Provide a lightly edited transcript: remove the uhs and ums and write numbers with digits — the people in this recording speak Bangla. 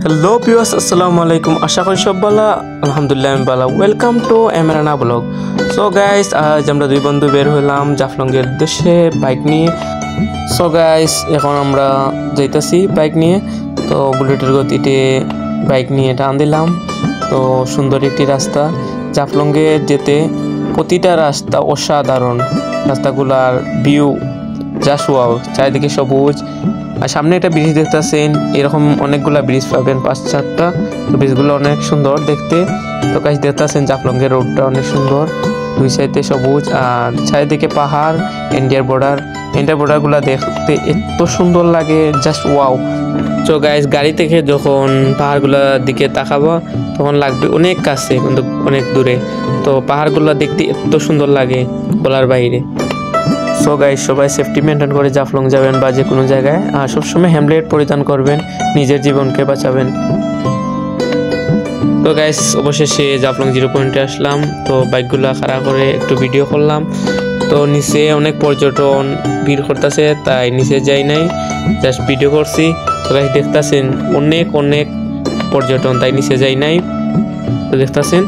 হ্যালো ভিউয়ার্স, আসসালামু আলাইকুম। আশা করি সব ভালো। আলহামদুলিল্লাহ আমি ভালো। Welcome to Emrana blog. So guys, আজ আমরা দুই বন্ধু বের হলাম জাফলংয়ের উদ্দেশ্যে বাইক নিয়ে। সো গাইস, এখন আমরা যাইতাছি বাইক নিয়ে। তো বুলেটের গতিতে বাইক নিয়ে টান দিলাম। তো সুন্দর একটি রাস্তা জাফলংয়ে যেতে। প্রতিটা রাস্তা অসাধারণ, রাস্তাগুলার ভিউ জাস্ট ওয়াও, চারিদিকে সবুজ। আর সামনে একটা ব্রিজ দেখতেছেন, এরকম অনেকগুলা ব্রিজ পাবেন, 5-4টা। তো ব্রিজগুলো অনেক সুন্দর দেখতে। তো গাইস দেখতেছেন জাফলংয়ের রোডটা অনেক সুন্দর, দুই সাইডে সবুজ আর চারিদিকে পাহাড়। ইন্ডিয়ার বর্ডারগুলো দেখতে এত সুন্দর লাগে, জাস্ট ওয়াও। তো গাইস গাড়ি থেকে যখন পাহাড়গুলোর দিকে তাকাবো তখন লাগবে অনেক কাছে কিন্তু অনেক দূরে। তো পাহাড়গুলো দেখতে এত সুন্দর লাগে বলার বাইরে। সো গাইস, সবাই সেফটি মেনটেন করে জাফলং যাবেন বা যে কোনো জায়গায়, আর সবসময় হেলমেট পরিধান করবেন, নিজের জীবনকে বাঁচাবেন। তো গাইস অবশেষে জাফলং 0 পয়েন্টে আসলাম। তো বাইকগুলো খাড়া করে একটু ভিডিও করলাম। তো নিচে অনেক পর্যটন ভিড় করতেছে, তাই নিচে যাই নাই, জাস্ট ভিডিও করছি। তো গাইস দেখতেছেন অনেক পর্যটন, তাই নিচে যাই নাই। তো দেখতেছেন